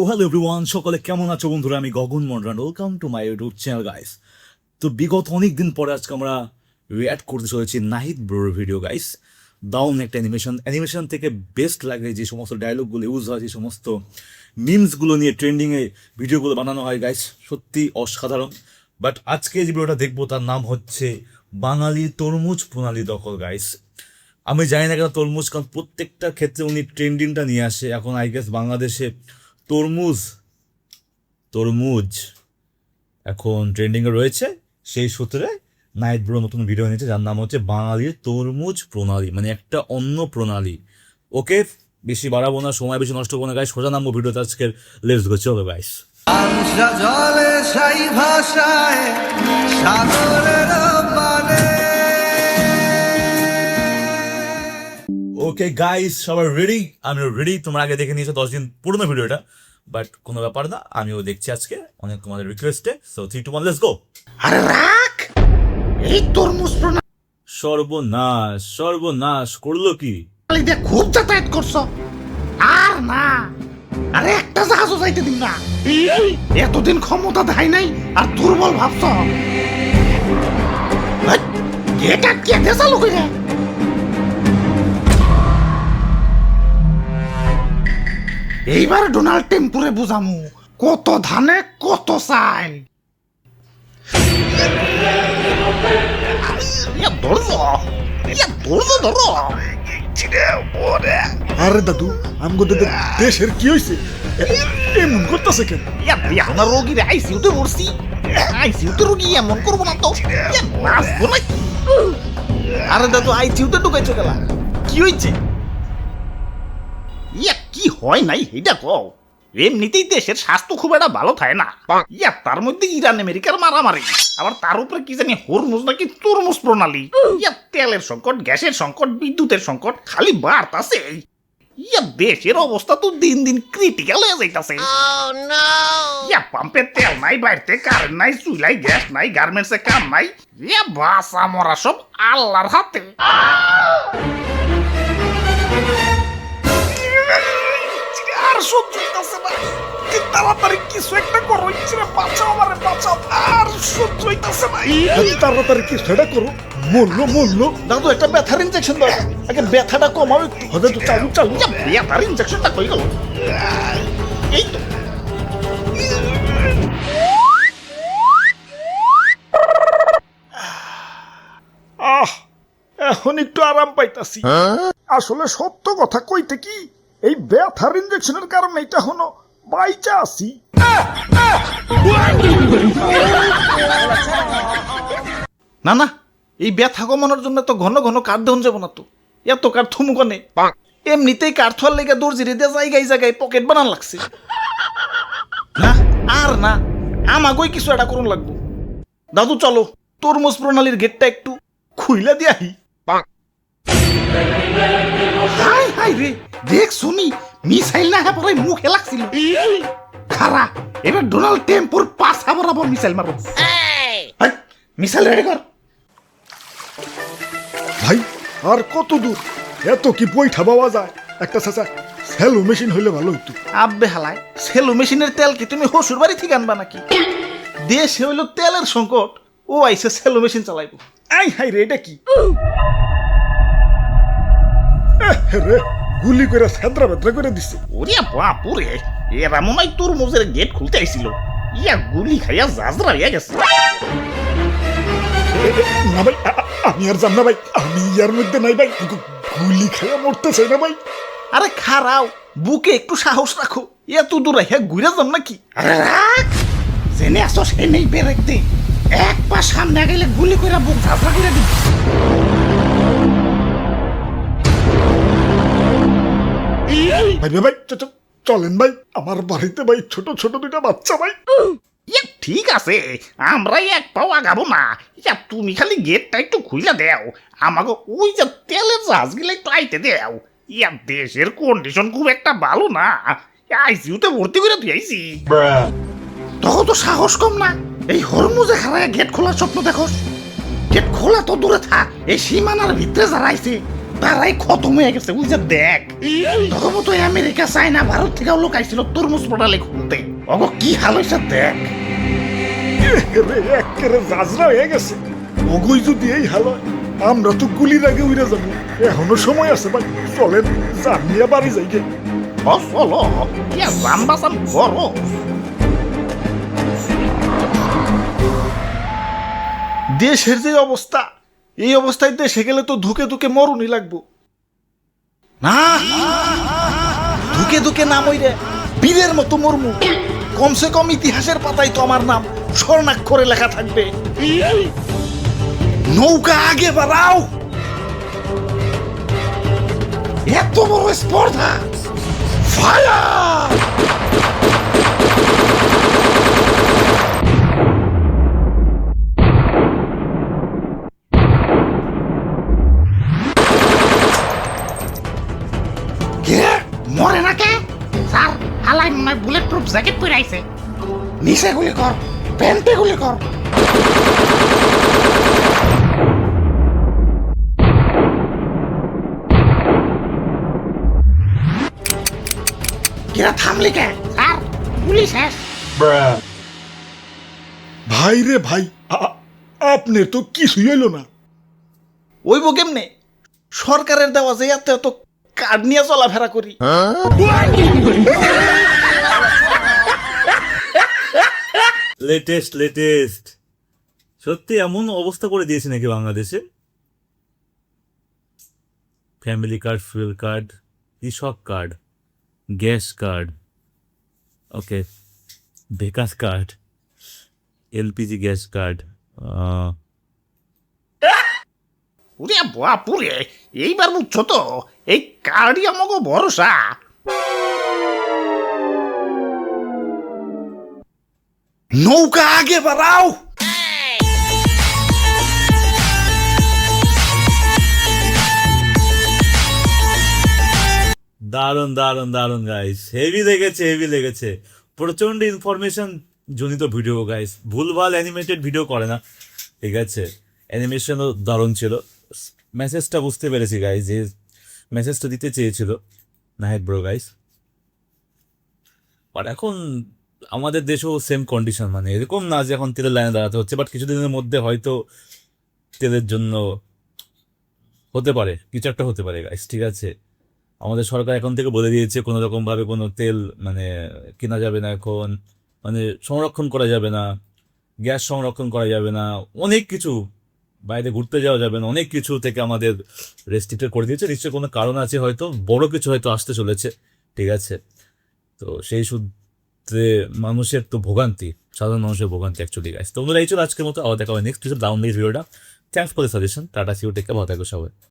Hello everyone, সকলে কেমন আছো বন্ধুরা? আমি Gagan Mandran, welcome to my YouTube channel guys. তো বিগত অনেক দিন পরে আজকে আমরা রিঅ্যাক্ট করতে চলেছি নাহিদ ব্রোর ভিডিও গাইস। দারুণ একটা অ্যানিমেশন থেকে বেস্ট লাগে যে সমস্ত ডায়লগগুলো ইউজ হয়, যে সমস্ত মিমসগুলো নিয়ে ট্রেন্ডিংয়ে ভিডিওগুলো বানানো হয় গাইস, সত্যি অসাধারণ। বাট আজকে যে ভিডিওটা দেখবো তার নাম হচ্ছে বাঙালি তরমুজ প্রণালী দখল গাইস। আমি জানি না কেন তরমুজ, কারণ প্রত্যেকটা ক্ষেত্রে উনি ট্রেন্ডিংটা নিয়ে আসে। এখন আই গেস বাংলাদেশে তরমুজ এখন ট্রেন্ডিংয়ে রয়েছে, সেই সূত্রে নাহিদ ব্রো নতুন ভিডিও এনেছে যার নাম হচ্ছে বাঙালির তরমুজ প্রণালী, মানে একটা অন্য প্রণালী। ওকে, বেশি বাড়াবো না, সময় বেশি নষ্ট করবো না গাইস, সোজা নামবো ভিডিওতে আজকের। লেটস গো, চলো গাইস। জলে সাই ভাষায় সাগরের পানে। ওকে গাইস, সবাই রেডি? আমি রেডি। তোমরা আগে দেখে নিয়েছো 10 দিন পুরনো ভিডিওটা, বাট কোনো ব্যাপার না, আমিও দেখছি আজকে অনেক তোমাদের রিকোয়েস্টে। So 3, 2, 1 let's go. আরে রাখ এই তরমুজ সর্বনাশ করলো কি? প্রণালী দিয়ে খুব যাতায়াত করছো। আর না, আরে একটা জাহাজও যাইতে দিন না। এতদিন ক্ষমতা দেয় নাই আর দুর্বল ভাবছ। এটা কে দেশা লোকে রে? এইবার ডোনাল্ড টেম্পুরে বুঝামু কত ধানে কত চাল। আরে দাদু, আমগো দেশের কি হয়েছে? এমন করতেছে কেন? আমরা রোগীর আইসিউতে পড়ছি। আইসিউতে রোগী এমন করবো না তো, নাচবো নাকি? আরে দাদু, আইসিউতে ঢুকাইছো গেলা, কি হয়েছে? কি হয় নাই এটা কও। এমনিতেই দেশের স্বাস্থ্য খুব একটা ভালো থাকে না। তার মধ্যে ইরান আমেরিকার মারামারি, আবার তার উপরে কি জানি হরমুজ নাকি তরমুজ প্রণালী। তেলের সংকট, গ্যাসের সংকট, বিদ্যুতের সংকট খালি বাড়তাছে। দেশের অবস্থা তো দিন দিন ক্রিটিক্যাল হয়ে যাইতাছে। পাম্পে তেল নাই, বাইরে কারেন্ট নাই, চুলাই গ্যাস নাই, গার্মেন্টসে কাম নাই। বাসা মরা সব আল্লাহর হাতে। আর সহ্য হইতাছে না, তাড়াতাড়ি কিছু একটা করো, বাঁচাও আমারে, বাঁচাও। আর সহ্য হইতাছে না, তাড়াতাড়ি কিছু একটা করো। মরলো দাদু, একটা ব্যথার ইনজেকশন দাও, আগে ব্যথাটা কমাও একটু। হতে তো চালু ব্যথার ইনজেকশনটা কই গেল? এই তো। এখন একটু আরাম পাইতাছি। আসলে সত্য কথা কইতে কি, এই ব্যথার ইনজেকশনের কারণে এটা হলো বাইচা আছি। না না, এই ব্যথা কমানোর জন্য তো ঘন ঘন কাঠ দেওয়া যাবো না তো। এত কাঠ থুমুকনে, এমনিতেই কাঠ থোয়ার লেগে দর্জিরে দিয়ে জায়গায় জায়গায় পকেট বানান লাগছে। না আর না, আমাগোই কিছু একটা করুন লাগবো। দাদু চলো, তরমুজ প্রণালীর গেটটা একটু খুইলা দিয়াহি। হাই হাই রে, দেখ শুনি মিসাইল না হ্যাঁ পরে মুখে লাগছিল। খারা, এবার ডোনাল্ড টেম্পুর পাছা বরাবর মিসাইল মারো। মিসাইল রেডি কর। ভাই, আর কত দূর? এত কি বইঠা পাওয়া যায়? একটা স্যালো মেশিন হইলে ভালো হইতো। আব্বে হালায়, সেলো মেশিনের তেল কি তুমি হসুর বাড়ি থেকে আনবা নাকি? দেশে হইলো তেলের সংকট, ও আইসে সেলো মেশিন চালাইবো। আই হাই রে, এটা কি রে? গুলি করে সেদ্রা বেদ্রা করে দিচ্ছে। ওরে বাপুরে, এরা মনে হয় তরমুজের গেট খুলতে আইছিল, গুলি খাইয়া জাজরা হইয়া গেছে। না ভাই, আমি আর যাম না ভাই, আমি ইয়ার মধ্যে নাই ভাই, গুলি খাইয়া মরতে চাই না ভাই। আরে খারাও, বুকে একটু সাহস রাখো, এত দূর হ্যাঁ ঘুরে যাম নাকি? আরে রাখ, জেনে আসো সে নেই বেরেক দে, এক পা সামনে গেলে গুলি করে বুক ঝাঁঝরা করে দিবি। ভাই ভাই চলেন ভাই, আমার বাড়িতে ভাই ছোট ছোট দুইটা বাচ্চা ভাই। ঠিক আছে, আমরাই এক পাও আগাবো না। তুমি খালি গেটটা একটু খুইলা দেও, আমাকে ওই যে তেলের জাহাজ গিলা একটু আইতে দেও। দেশের কন্ডিশন খুব একটা ভালো না, আইসিউতে ভর্তি করে দিয়েছি। তখন তো সাহস কম না, এই হরমুজে খারায় গেট খোলার স্বপ্ন দেখোস। গেট খোলা তো দূরে থাক, এই সীমানার ভিতরে যারা আইছে তারাই খতম হয়ে গেছে ওই যে দেখ তখন তো আমেরিকা চাইনা ভারত থেকেও লোক আইছিল তরমুজ পোটালে খুলতে অব কি হাল হয়েছে দেখ একেবারে জাজরা হয়ে গেছে অগই যদি এই হাল হয়, আমরা তো গুলির আগে উড়ে যাবো। এখনো সময় আছে ভাই, চলেন জানিয়া বাড়ি যাই গে। চলো ইয়া জান বাসান বড় দেশের যে অবস্থা, এই অবস্থায় দেশে গেলে তো ধুকে ধুকে মরণই লাগবো। না ধুকে ধুকে নাম ওই রে বীরের মতো মরমু কমসে কম ইতিহাসের পাতায় তো আমার নাম স্বর্ণাক্ষরে লেখা থাকবে নৌকা আগে বাড়াও এত বড় স্পর্ধা ফায়ার কে মরে না কে স্যার হালাই মনে হয় বুলেট প্রুফ জ্যাকেট পরে আইছে নিচে গুলি কর প্যান্টে গুলি কর কিরা থামলি কে স্যার গুলি শেষ ভাই রে ভাই, আপনার তো কিছুই হইল না। ওইব কেমনে সরকারের দেওয়া যে এত এত কার্ড নিয়ে চলাফেরা করি লেটেস্ট সত্যি এমন অবস্থা করে দিয়েছে নাকি বাংলাদেশে? ফ্যামিলি কার্ড, ফুয়েল কার্ড, কৃষক কার্ড, গ্যাস কার্ড, ওকে, বেকার কার্ড, এলপিজি গ্যাস কার্ড, ওরে বাপুরে এইবার বুঝছো তো এই কার্ডই আমাকে ভরসা নৌকা আগে বাড়াও দারুণ দারুণ দারুণ গাইস, হেভি লেগেছে প্রচন্ড ইনফরমেশন জনিত ভিডিও গাইস, ভুলভাল অ্যানিমেটেড ভিডিও করে না, ঠিক আছে, অ্যানিমেশনও দারুণ ছিল, মেসেজটা বুঝতে পেরেছি গাইস, যে মেসেজটা দিতে চেয়েছিল নাহিদ ব্রো গাইস। বাট এখন আমাদের দেশেও সেম কন্ডিশন, মানে এরকম না যে এখন তেলের লাইনে দাঁড়াতে হচ্ছে, বাট কিছুদিনের মধ্যে হয়তো তেলের জন্য হতে পারে কিছু একটা হতে পারে গাইস, ঠিক আছে। আমাদের সরকার এখন থেকে বলে দিয়েছে কোনো রকমভাবে কোনো তেল মানে কেনা যাবে না এখন, মানে সংরক্ষণ করা যাবে না, গ্যাস সংরক্ষণ করা যাবে না, অনেক কিছু, বাইরে ঘুরতে যাওয়া যাবে না, অনেক কিছু থেকে আমাদের রেস্ট্রিক্টেড করে দিয়েছে। নিশ্চয়ই কোনো কারণ আছে, হয়তো বড় কিছু হয়তো আসতে চলেছে, ঠিক আছে। তো সেই সূত্রে মানুষের তো ভোগান্তি, সাধারণ মানুষের ভোগান্তি অ্যাকচুয়ালি গাইস। তো বন্ধুরা এই ছিল আজকের মতো, আবার দেখা হবে নেক্সট কিছু ডাউনলোড ভিডিওটা। Thanks for the suggestion, tata, see you, take care, ভালো থাকো সবাই।